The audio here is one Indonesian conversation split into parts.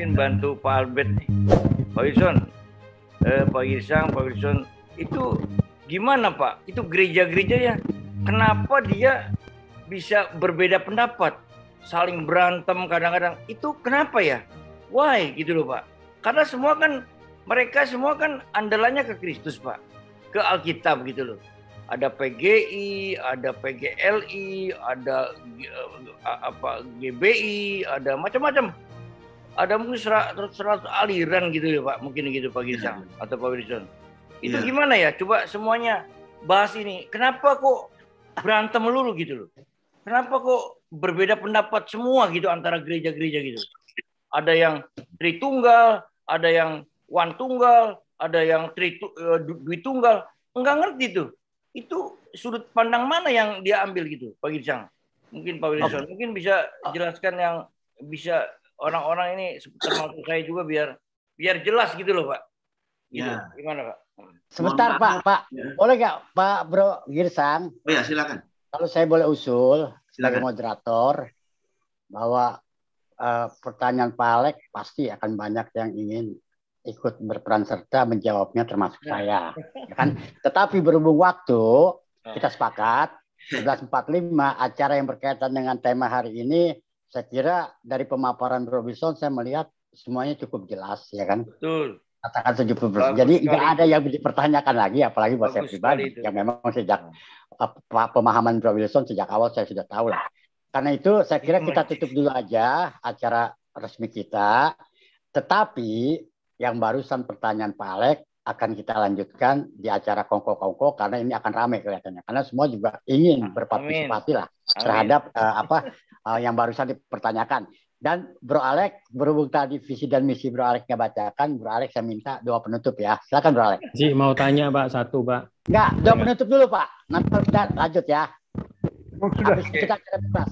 mungkin bantu Pak Albert nih. Pak Wilson, Pak Gisang, Pak Wilson, itu gimana Pak? Itu gereja-gereja ya, kenapa dia bisa berbeda pendapat, saling berantem kadang-kadang? Itu kenapa ya? Why gitu loh Pak? Karena mereka semua kan andalannya ke Kristus Pak, ke Alkitab gitu loh. Ada PGI, ada PGLI, ada GBI, ada macam-macam. Ada mungkin 100 aliran gitu ya Pak, mungkin gitu Pak Gisang atau Pak Wilson. Itu gimana ya? Coba semuanya bahas ini. Kenapa kok berantem melulu gitu loh? Kenapa kok berbeda pendapat semua gitu antara gereja-gereja gitu? Ada yang Tritunggal, ada yang One Tunggal, ada yang Dwitunggal. Enggak ngerti tuh. Itu sudut pandang mana yang dia ambil gitu, Pak Gisang? Mungkin Pak Wilson, mungkin bisa jelaskan yang bisa orang-orang ini termasuk saya juga biar jelas gitu loh Pak. Gitu. Ya. Gimana Pak? Sebentar Pak. Ya. Boleh nggak Pak Bro Girsang? Oh ya silakan. Kalau saya boleh usul sebagai moderator bahwa pertanyaan Pak Alex pasti akan banyak yang ingin ikut berperan serta menjawabnya termasuk saya. Ya kan? Tetapi berhubung waktu kita sepakat 11.45 acara yang berkaitan dengan tema hari ini. Saya kira dari pemaparan Bro Wilson saya melihat semuanya cukup jelas ya kan. Betul. Katakan 70%. Jadi nggak ada yang dipertanyakan lagi, apalagi buat saya pribadi yang memang sejak pemahaman Bro Wilson sejak awal saya sudah tahu lah. Karena itu saya kira kita tutup dulu aja acara resmi kita. Tetapi yang barusan pertanyaan Pak Alex akan kita lanjutkan di acara kongko-kongko karena ini akan ramai kelihatannya. Karena semua juga ingin berpartisipasi lah terhadap yang barusan dipertanyakan. Dan Bro Alex, berhubung tadi visi dan misi Bro Alex nggak bacakan, Bro Alex saya minta doa penutup ya. Silakan Bro Alex. Ji, mau tanya Pak satu Pak. Enggak, doa penutup dulu Pak. Nanti kita lanjut ya. Habis kita bebas.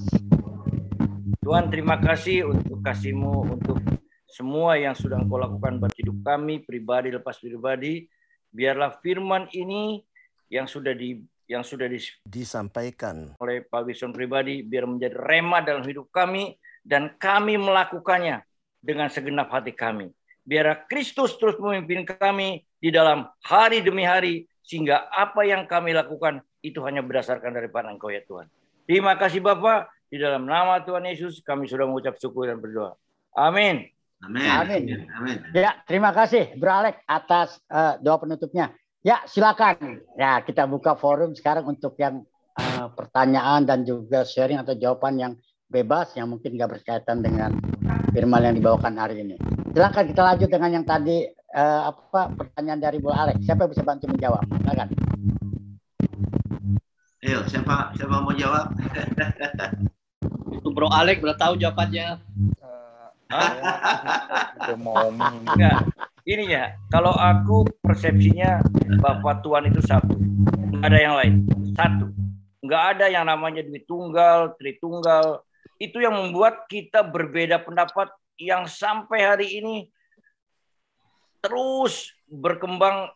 Tuhan terima kasih untuk kasih-Mu untuk semua yang sudah Engkau lakukan buat hidup kami pribadi lepas pribadi. Biarlah firman ini yang sudah disampaikan oleh Pak Wilson pribadi biar menjadi rema dalam hidup kami dan kami melakukannya dengan segenap hati kami. Biar Kristus terus memimpin kami di dalam hari demi hari sehingga apa yang kami lakukan itu hanya berdasarkan daripada Engkau ya Tuhan. Terima kasih Bapak, di dalam nama Tuhan Yesus kami sudah mengucap syukur dan berdoa. Amin. Amin. Amin. Amin. Ya, terima kasih Bro Alex atas doa penutupnya. Ya, silakan. Ya, kita buka forum sekarang untuk yang pertanyaan dan juga sharing atau jawaban yang bebas yang mungkin nggak berkaitan dengan firman yang dibawakan hari ini. Silakan kita lanjut dengan yang tadi pertanyaan dari Bro Alex. Siapa yang bisa bantu menjawab? Silakan. Ayo, siapa mau jawab? Itu Bro Alex udah tahu jawabannya. Enggak. Ini ya, kalau aku persepsinya Bapak Tuhan itu satu, nggak ada yang lain, satu, nggak ada yang namanya Dwitunggal, Tritunggal. Itu yang membuat kita berbeda pendapat yang sampai hari ini terus berkembang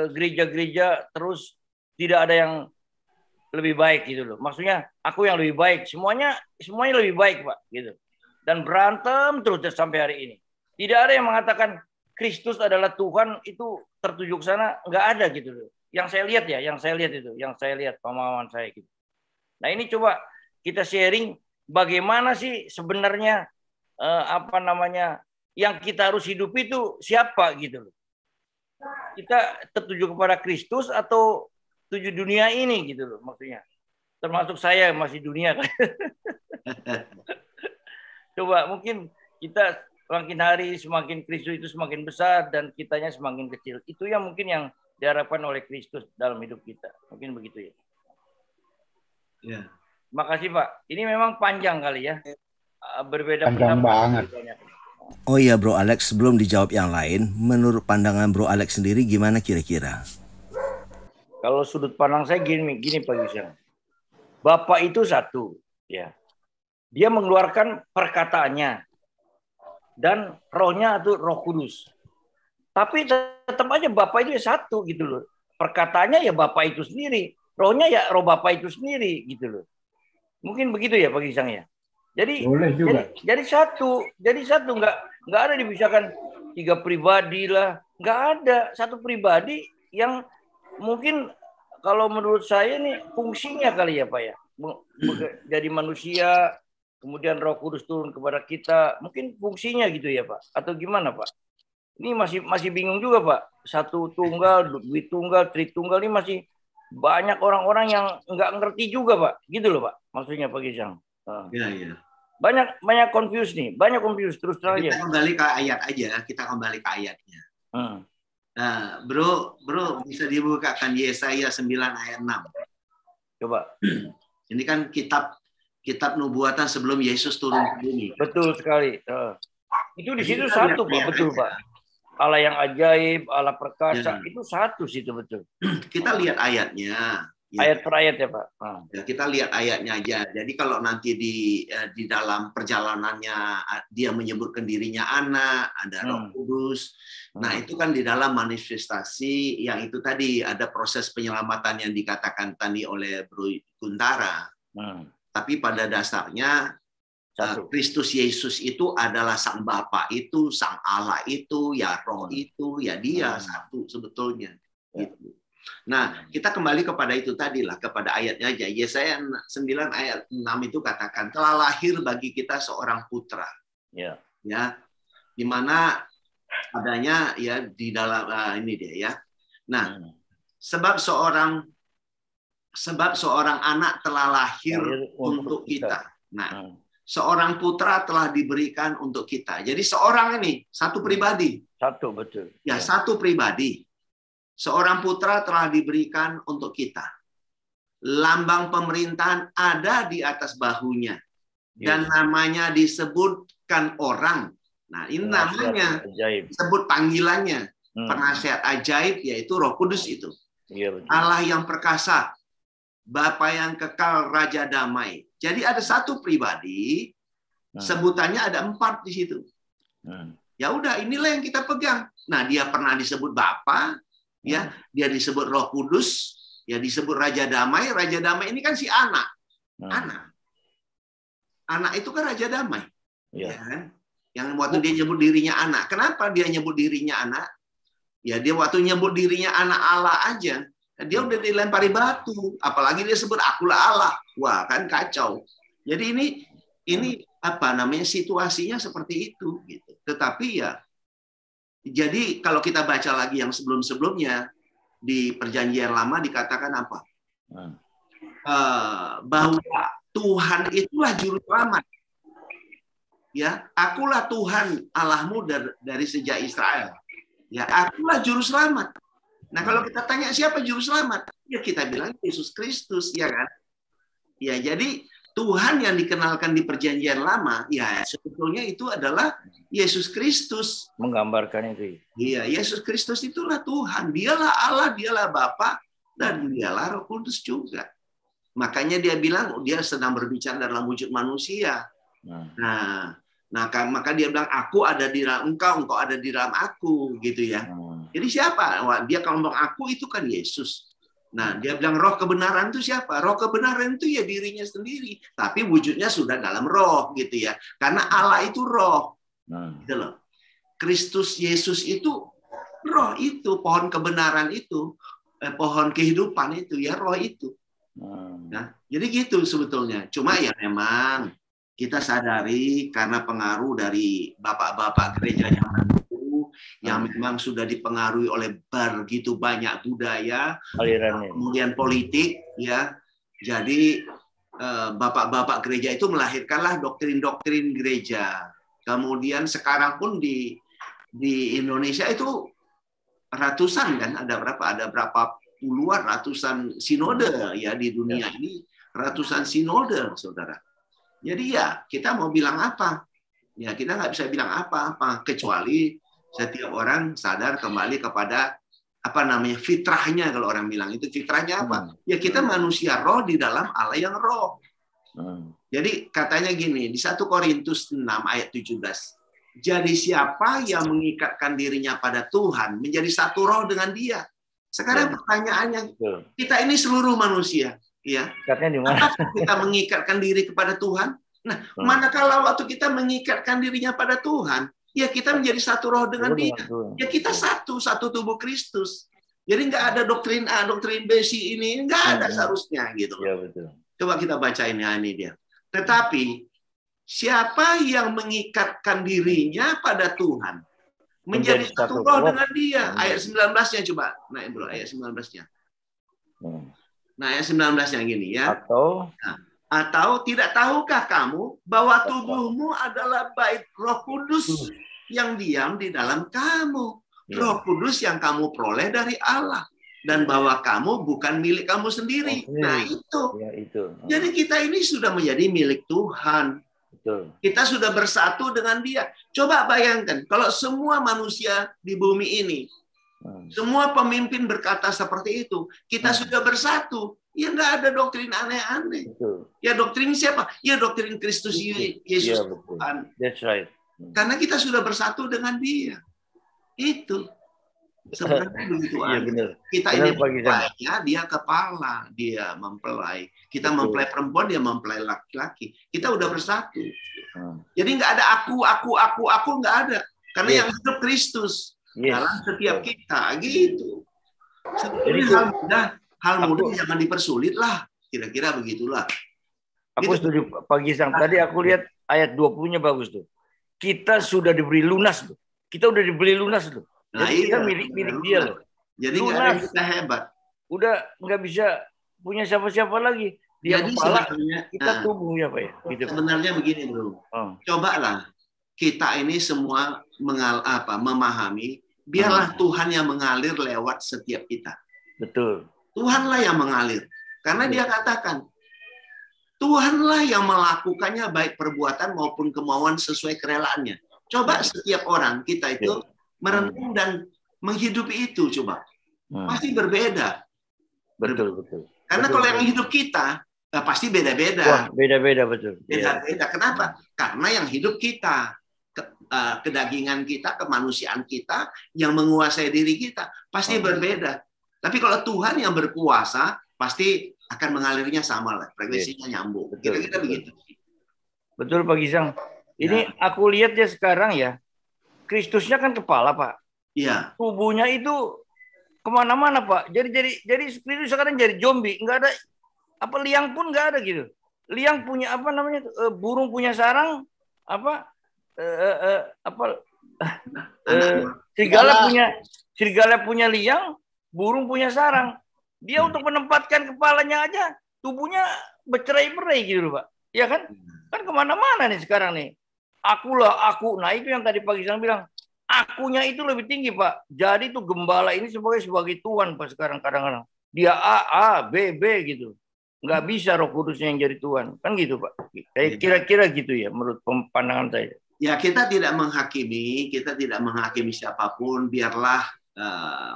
gereja-gereja terus tidak ada yang lebih baik gitu loh. Maksudnya aku yang lebih baik, semuanya lebih baik Pak gitu. Dan berantem terus sampai hari ini. Tidak ada yang mengatakan Kristus adalah Tuhan itu tertuju ke sana, nggak ada gitu loh. Yang saya lihat pemahaman saya gitu. Nah ini coba kita sharing bagaimana sih sebenarnya yang kita harus hidupi itu siapa gitu loh. Kita tertuju kepada Kristus atau tuju dunia ini gitu loh maksudnya. Termasuk saya masih dunia. Coba mungkin kita semakin hari semakin Kristus itu semakin besar dan kitanya semakin kecil. Itu yang mungkin yang diharapkan oleh Kristus dalam hidup kita. Mungkin begitu ya. Ya. Makasih Pak. Ini memang panjang kali ya. Berbeda panjang banget. Oh iya Bro Alex, sebelum dijawab yang lain, menurut pandangan Bro Alex sendiri gimana kira-kira? Kalau sudut pandang saya gini Pak Yusang. Bapak itu satu, ya. Dia mengeluarkan perkataannya. Dan rohnya itu Roh Kudus. Tapi tetap aja Bapak itu satu gitu loh. Perkataannya ya Bapak itu sendiri. Rohnya ya roh Bapak itu sendiri gitu loh. Mungkin begitu ya Pak Gisang ya. Jadi Boleh juga. jadi satu nggak ada dipisahkan 3 pribadi lah, nggak ada satu pribadi yang mungkin kalau menurut saya nih fungsinya kali ya Pak ya, jadi manusia, kemudian Roh Kudus turun kepada kita, mungkin fungsinya gitu ya Pak, atau gimana Pak? Ini masih bingung juga Pak, satu tunggal, Dwitunggal, Tritunggal ini masih banyak orang-orang yang nggak ngerti juga Pak, gitu loh Pak, maksudnya Pak Gisang. Iya. Banyak confuse nih, banyak confuse terus terang Kita aja. kembali ke ayat aja, kita kembali ke ayatnya. Nah, bro, bisa dibukakan Yesaya 9 ayat 6. Coba. Ini kan kitab nubuatan sebelum Yesus turun ke bumi. Betul sekali. Itu di situ Kita satu Pak, lihat betul aja. Pak. Allah yang ajaib, Allah perkasa, Ya. itu satu situ betul. Kita lihat ayatnya. Ya. Ayat per ayat ya Pak. Ya, kita lihat ayatnya aja. Jadi kalau nanti di dalam perjalanannya dia menyebutkan dirinya anak, ada Roh Kudus. Nah, itu kan di dalam manifestasi yang itu tadi ada proses penyelamatan yang dikatakan tadi oleh Bro Guntara. Tapi pada dasarnya Kristus Yesus itu adalah Sang Bapa itu, Sang Allah itu, ya Roh itu, ya Dia satu sebetulnya. Gitu. Nah, kita kembali kepada itu tadi lah, kepada ayatnya aja. Yesaya 9 ayat 6 itu katakan, telah lahir bagi kita seorang putra. Ya, di mana adanya ya di dalam ini dia ya. Nah, sebab seorang anak telah lahir untuk kita. Nah, seorang putra telah diberikan untuk kita. Jadi seorang ini satu pribadi. Satu betul. Ya, satu pribadi. Seorang putra telah diberikan untuk kita. Lambang pemerintahan ada di atas bahunya. Dan namanya disebutkan orang. Nah, ini namanya disebut panggilannya. Penasihat ajaib, yaitu Roh Kudus itu. Allah yang perkasa. Bapa yang kekal, Raja damai. Jadi ada satu pribadi, sebutannya ada 4 di situ. Ya udah, inilah yang kita pegang. Nah, dia pernah disebut Bapa. Ya, dia disebut Roh Kudus, ya disebut Raja Damai. Raja Damai ini kan si anak. Anak itu kan Raja Damai. Ya kan? Yang waktu dia nyebut dirinya anak. Kenapa dia nyebut dirinya anak? Ya dia waktu nyebut dirinya anak Allah aja, dia udah dilempari batu. Apalagi dia sebut akulah Allah. Wah, kan kacau. Jadi ini apa namanya, situasinya seperti itu gitu. Tetapi ya, jadi kalau kita baca lagi yang sebelum-sebelumnya di Perjanjian Lama dikatakan apa? Bahwa Tuhan itulah juru selamat. Ya, akulah Tuhan Allahmu dari sejak Israel. Ya, akulah juru selamat. Nah, kalau kita tanya siapa juru selamat? Ya kita bilang Yesus Kristus, ya kan? Ya, jadi Tuhan yang dikenalkan di Perjanjian Lama, ya sebetulnya itu adalah Yesus Kristus. Menggambarkan itu. Iya, Yesus Kristus itulah Tuhan. Dialah Allah, dialah Bapa, dan dialah Roh Kudus juga. Makanya dia bilang dia sedang berbicara dalam wujud manusia. Nah, maka dia bilang aku ada di dalam engkau, engkau ada di dalam aku, gitu ya. Jadi siapa? Wah, dia kalau ngomong aku itu kan Yesus. Nah, dia bilang roh kebenaran itu siapa? Roh kebenaran itu ya dirinya sendiri, tapi wujudnya sudah dalam roh, gitu ya. Karena Allah itu roh. Gitu loh. Kristus Yesus itu roh itu, pohon kebenaran itu, pohon kehidupan itu, ya roh itu. Nah, jadi gitu sebetulnya. Cuma ya memang kita sadari karena pengaruh dari bapak-bapak gereja zaman dulu yang memang sudah dipengaruhi oleh begitu banyak budaya, alirannya, kemudian politik, ya. Jadi bapak-bapak gereja itu melahirkanlah doktrin-doktrin gereja. Kemudian sekarang pun di Indonesia itu ratusan kan, ada berapa puluhan, ratusan sinode ya di dunia ini, ratusan sinode, saudara. Jadi ya kita mau bilang apa? Ya kita nggak bisa bilang apa-apa kecuali setiap orang sadar kembali kepada apa namanya fitrahnya, kalau orang bilang itu fitrahnya apa? Ya kita manusia roh di dalam Allah yang roh. Jadi katanya gini di 1 Korintus 6 ayat 17. Jadi siapa yang mengikatkan dirinya pada Tuhan menjadi satu roh dengan Dia. Sekarang pertanyaannya, kita ini seluruh manusia. Ya. Ikatnya di mana? Apakah kita mengikatkan diri kepada Tuhan? Nah, manakala waktu kita mengikatkan dirinya pada Tuhan, ya kita menjadi satu roh dengan Dia. Ya kita satu tubuh Kristus. Jadi nggak ada doktrin A, doktrin B, C ini nggak ada seharusnya gitu. Ya, betul. Coba kita baca ini dia. Tetapi siapa yang mengikatkan dirinya pada Tuhan menjadi satu roh dengan Dia. Ayat 19-nya coba. Nah, bro, ayat 19-nya. Nah, ayat 19-nya gini ya. Atau tidak tahukah kamu bahwa tubuhmu adalah bait Roh Kudus yang diam di dalam kamu. Roh Kudus yang kamu peroleh dari Allah. Dan bahwa kamu bukan milik kamu sendiri. Nah, itu. Jadi kita ini sudah menjadi milik Tuhan. Kita sudah bersatu dengan Dia. Coba bayangkan, kalau semua manusia di bumi ini, semua pemimpin berkata seperti itu, kita sudah bersatu. Ya nggak ada doktrin aneh-aneh. Ya doktrin siapa? Ya doktrin Kristus Yesus Tuhan. That's right. Karena kita sudah bersatu dengan Dia. Itu sebenarnya begitu aja. Kita ini kepalanya, Dia kepala, Dia mempelai. Kita mempelai perempuan, Dia mempelai laki-laki. Kita udah bersatu. Jadi nggak ada aku nggak ada. Karena yang hidup Kristus dalam setiap kita, gitu. Sebenarnya hal mudah jangan dipersulit lah. Kira-kira begitulah. Aku setuju Pak Gisang. Tadi aku lihat ayat 20-nya bagus tuh. Kita sudah diberi lunas tuh. Kita udah dibeli lunas tuh. Nah, jadi kita milik dia loh. Jadi nggak ada kita hebat. Udah nggak bisa punya siapa-siapa lagi. Dia jadi kepala, kita tubuh ya Pak ya. Gitu. Sebenarnya begini bro. Cobalah kita ini semua memahami. Biarlah Tuhan yang mengalir lewat setiap kita. Betul. Tuhanlah yang mengalir. Karena Dia katakan, Tuhanlah yang melakukannya baik perbuatan maupun kemauan sesuai kerelaannya. Coba setiap orang kita itu merenung dan menghidupi itu, coba. Pasti berbeda. Betul. Karena kalau yang hidup kita, pasti beda-beda. Wah, beda-beda, betul. Beda-beda. Kenapa? Karena yang hidup kita, kedagingan kita, kemanusiaan kita, yang menguasai diri kita, pasti berbeda. Tapi kalau Tuhan yang berkuasa, pasti akan mengalirnya sama lah, frekuensinya nyambung. Kira-kira begitu. Betul Pak Gisang. Ini aku lihat ya sekarang ya, Kristusnya kan kepala Pak. Iya. Tubuhnya itu kemana-mana Pak. Jadi Kristus sekarang jadi zombie, nggak ada apa liang pun nggak ada gitu. Liang punya apa namanya? Burung punya sarang, serigala punya liang. Burung punya sarang. Dia untuk menempatkan kepalanya aja, tubuhnya bercerai-berai gitu loh Pak. Ya kan? Kan kemana-mana nih sekarang nih. Aku. Nah itu yang tadi Pak Gisang bilang. Akunya itu lebih tinggi Pak. Jadi tuh gembala ini sebagai Tuhan Pak sekarang kadang-kadang. Dia A, B gitu. Nggak bisa Roh Kudusnya yang jadi Tuhan. Kan gitu Pak. Kira-kira gitu ya menurut pandangan saya. Ya kita tidak menghakimi siapapun. Biarlah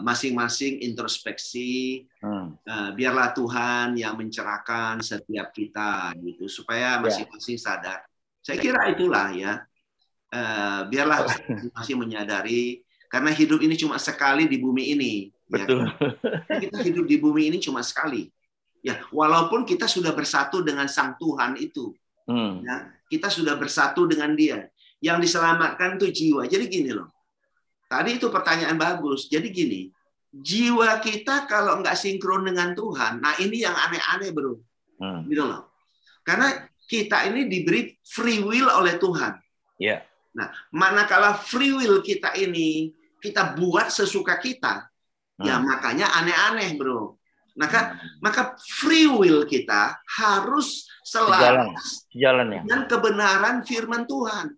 masing-masing introspeksi, biarlah Tuhan yang mencerahkan setiap kita gitu supaya masing-masing sadar. Saya kira itulah ya, biarlah masing-masing menyadari karena hidup ini cuma sekali di bumi ini. Betul. Ya. Kita hidup di bumi ini cuma sekali. Ya, walaupun kita sudah bersatu dengan Sang Tuhan itu, ya, kita sudah bersatu dengan Dia. Yang diselamatkan itu jiwa. Jadi gini loh. Tadi itu pertanyaan bagus. Jadi gini, jiwa kita kalau nggak sinkron dengan Tuhan, nah ini yang aneh-aneh bro. Gitu loh. Karena kita ini diberi free will oleh Tuhan. Yeah. Nah, manakala free will kita ini kita buat sesuka kita, ya makanya aneh-aneh bro. Maka free will kita harus selaras dengan kebenaran firman Tuhan.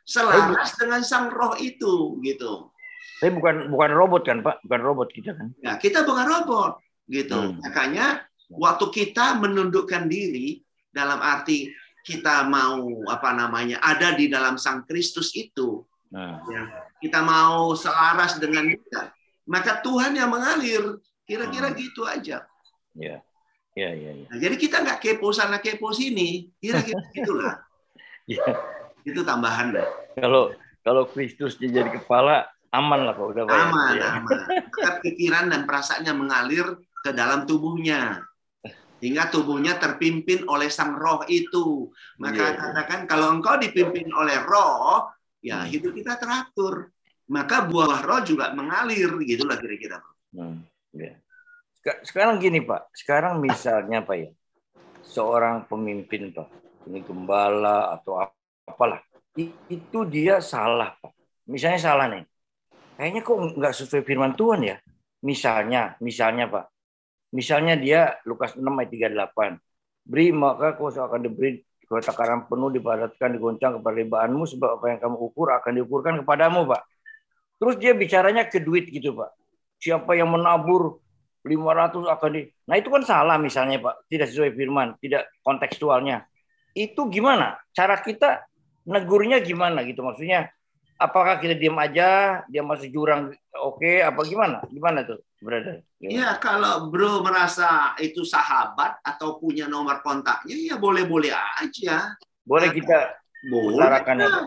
Selaras dengan Sang Roh itu gitu. Tapi bukan robot kan Pak, bukan robot kita kan? Ya kita bukan robot gitu. Makanya waktu kita menundukkan diri dalam arti kita mau ada di dalam Sang Kristus itu, ya, kita mau selaras dengan Dia, maka Tuhan yang mengalir. Kira-kira gitu aja. Ya. Nah, jadi kita nggak kepo sana kepo sini. Kira-kira gitulah. Itu tambahan deh. Kalau Kristus jadi kepala, aman lah kalau udah bayar. Aman. Maka pikiran dan perasaannya mengalir ke dalam tubuhnya. Hingga tubuhnya terpimpin oleh sang roh itu. Maka katakan kalau engkau dipimpin oleh roh, ya hidup kita teratur. Maka buah roh juga mengalir, gitulah kira-kira. Sekarang gini Pak, sekarang misalnya Pak ya, seorang pemimpin Pak, ini gembala atau apalah, itu dia salah Pak. Misalnya salah nih, kayaknya kok nggak sesuai firman Tuhan ya. Misalnya Pak, misalnya dia Lukas 6 ayat 38. Beri maka kau akan diberi, kau takaran penuh dipadatkan digoncang kepada ribaanmu, sebab apa yang kamu ukur akan diukurkan kepadamu Pak. Terus dia bicaranya ke duit gitu Pak. Siapa yang menabur 500 akan di... Nah itu kan salah misalnya Pak. Tidak sesuai firman, tidak kontekstualnya. Itu gimana? Cara kita negurnya gimana gitu maksudnya? Apakah kita diam aja, dia masuk jurang oke, apa gimana? Gimana tuh, brother? Iya, kalau bro merasa itu sahabat atau punya nomor kontaknya, ya boleh-boleh aja. Boleh kita utarakan ya, Pak?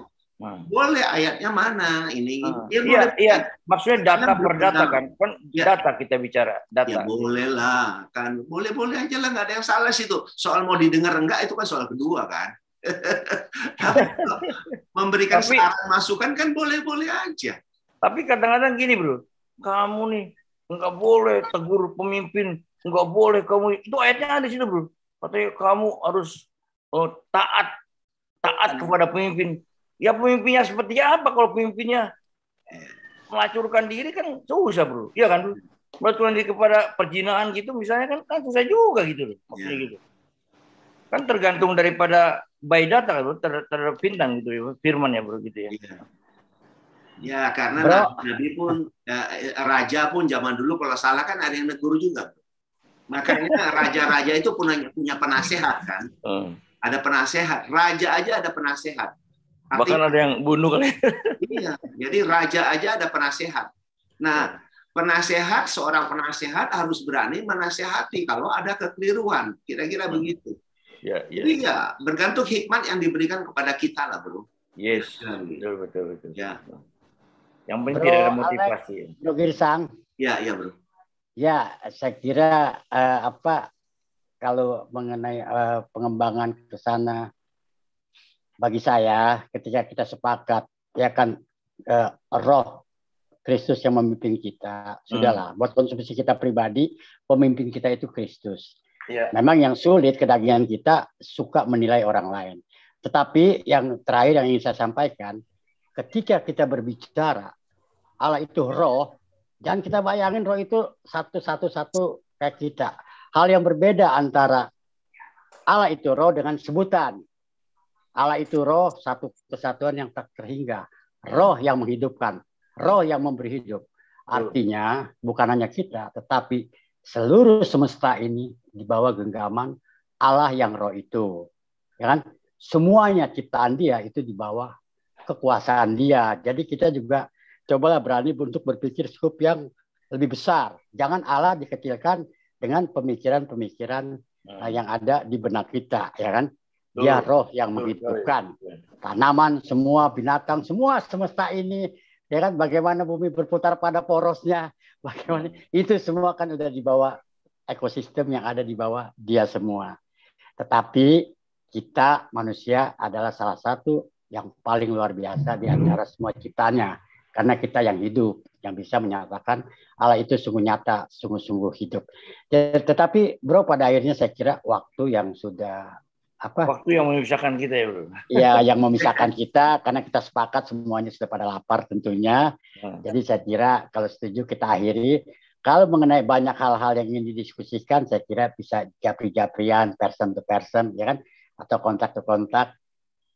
Boleh, ayatnya mana? Ini. Iya. Maksudnya data per data kan? Data kita bicara. Data. Ya boleh lah, kan. Boleh-boleh aja lah, nggak ada yang salah situ. Soal mau didengar enggak itu kan soal kedua kan. Memberikan saran masukan kan boleh-boleh aja. Tapi kadang-kadang gini bro, kamu nih nggak boleh tegur pemimpin, nggak boleh kamu itu ayatnya ada di situ bro. Katanya kamu harus taat kepada pemimpin. Ya pemimpinnya seperti apa kalau pemimpinnya melacurkan diri kan susah bro, iya kan bro? Melacurkan diri kepada perjinaan gitu misalnya kan susah juga gitu loh, maksudnya gitu. Kan tergantung daripada by data kan terhadap bintang gitu ya, firman ya bro gitu ya. Ya karena Nabi pun raja pun zaman dulu kalau salah kan ada yang negur juga. Makanya raja-raja itu punya penasehat kan. Ada penasehat, raja aja ada penasehat. Bahkan ada yang bunuh kali. Iya, jadi raja aja ada penasehat. Nah, seorang penasehat harus berani menasehati kalau ada kekeliruan. Kira-kira begitu. Jadi ya bergantung hikmat yang diberikan kepada kita lah bro. Yes, betul. Ya. Yang penting ada motivasi. Bro Girsang. Ya bro. Ya, saya kira kalau mengenai pengembangan ke sana, bagi saya ketika kita sepakat ya kan roh Kristus yang memimpin kita, sudahlah buat konsumsi kita pribadi, pemimpin kita itu Kristus. Memang yang sulit kedagingan kita suka menilai orang lain. Tetapi yang terakhir yang ingin saya sampaikan, ketika kita berbicara Allah itu roh, jangan kita bayangin roh itu satu kayak kita. Hal yang berbeda antara Allah itu roh dengan sebutan. Allah itu roh, satu kesatuan yang tak terhingga. Roh yang menghidupkan, roh yang memberi hidup. Artinya bukan hanya kita, tetapi seluruh semesta ini di bawah genggaman Allah yang roh itu. Ya kan? Semuanya ciptaan dia itu di bawah kekuasaan dia. Jadi kita juga cobalah berani untuk berpikir skup yang lebih besar. Jangan Allah dikecilkan dengan pemikiran-pemikiran yang ada di benak kita, ya kan? Dia roh yang menghidupkan. Tanaman, semua binatang, semua semesta ini, ya kan? Bagaimana bumi berputar pada porosnya, bagaimana itu semua kan udah di bawah ekosistem yang ada di bawah dia semua. Tetapi kita manusia adalah salah satu yang paling luar biasa di antara semua ciptanya. Karena kita yang hidup, yang bisa menyatakan Allah itu sungguh nyata, sungguh-sungguh hidup. Tetapi bro, pada akhirnya saya kira waktu yang sudah waktu yang memisahkan kita ya bro. Iya, yang memisahkan kita karena kita sepakat semuanya sudah pada lapar tentunya. Jadi saya kira kalau setuju kita akhiri. Kalau mengenai banyak hal-hal yang ingin didiskusikan, saya kira bisa japri-japrian, person to person, ya kan? Atau kontak to kontak.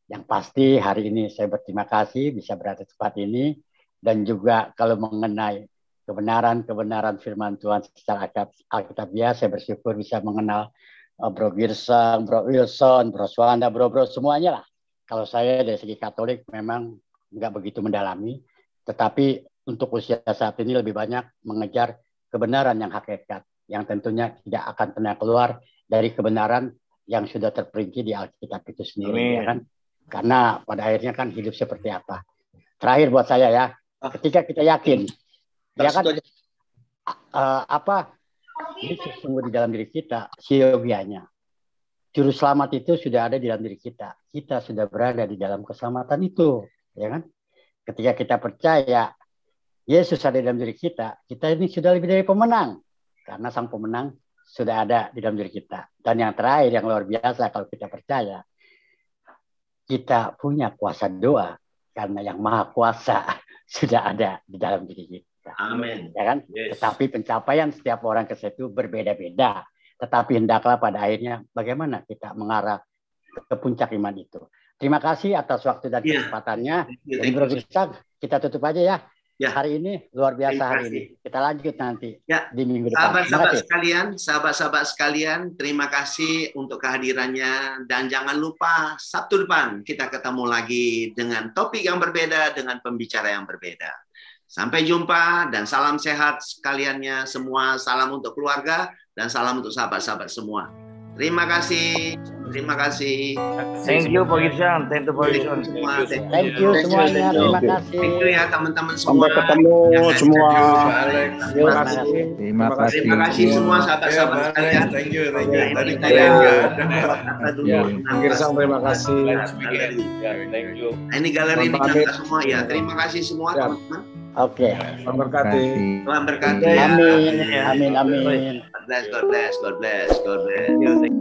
Yang pasti hari ini saya berterima kasih bisa berada di tempat ini. Dan juga kalau mengenai kebenaran firman Tuhan secara alkitabiah, saya bersyukur bisa mengenal Bro Girsang, Bro Wilson, Bro Swanda, Bro semuanya lah. Kalau saya dari segi Katolik memang nggak begitu mendalami, tetapi untuk usia saat ini lebih banyak mengejar kebenaran yang hakikat, yang tentunya tidak akan pernah keluar dari kebenaran yang sudah terperinci di Alkitab itu sendiri, ya kan? Karena pada akhirnya kan hidup seperti apa. Terakhir buat saya ya, ketika kita yakin, ya kan, Jadi sesungguhnya di dalam diri kita, siogianya. Juru selamat itu sudah ada di dalam diri kita. Kita sudah berada di dalam keselamatan itu, ya kan? Ketika kita percaya Yesus ada di dalam diri kita, kita ini sudah lebih dari pemenang. Karena sang pemenang sudah ada di dalam diri kita. Dan yang terakhir, yang luar biasa kalau kita percaya, kita punya kuasa doa. Karena yang maha kuasa sudah ada di dalam diri kita. Amin. Ya kan? Yes. Tetapi pencapaian setiap orang ke situ berbeda-beda. Tetapi hendaklah pada akhirnya bagaimana kita mengarah ke puncak iman itu. Terima kasih atas waktu dan kesempatannya. Jadi Bro Ishak, kita tutup aja ya. Hari ini luar biasa hari ini. Kita lanjut nanti di minggu depan. Sahabat-sahabat sekalian, terima kasih untuk kehadirannya dan jangan lupa Sabtu depan kita ketemu lagi dengan topik yang berbeda, dengan pembicara yang berbeda. Sampai jumpa dan salam sehat sekaliannya semua. Salam untuk keluarga dan salam untuk sahabat-sahabat semua. Terima kasih. Terima kasih. Thank you Pak Gibson. Thank you Pak Gibson. Thank you semuanya. Terima kasih. Thank you ya teman-teman semua. Sampai ketemu semua. Terima kasih. Terima kasih semua sahabat-sahabat sekalian. Thank you. Tadi kalian terima kasih. Thank you. Ini galeri ini semua ya. Terima kasih semua teman-teman. Oke. Tuhan berkati. Tuhan berkati. Amin. Amin. Amin. God bless. God bless. God bless. God bless.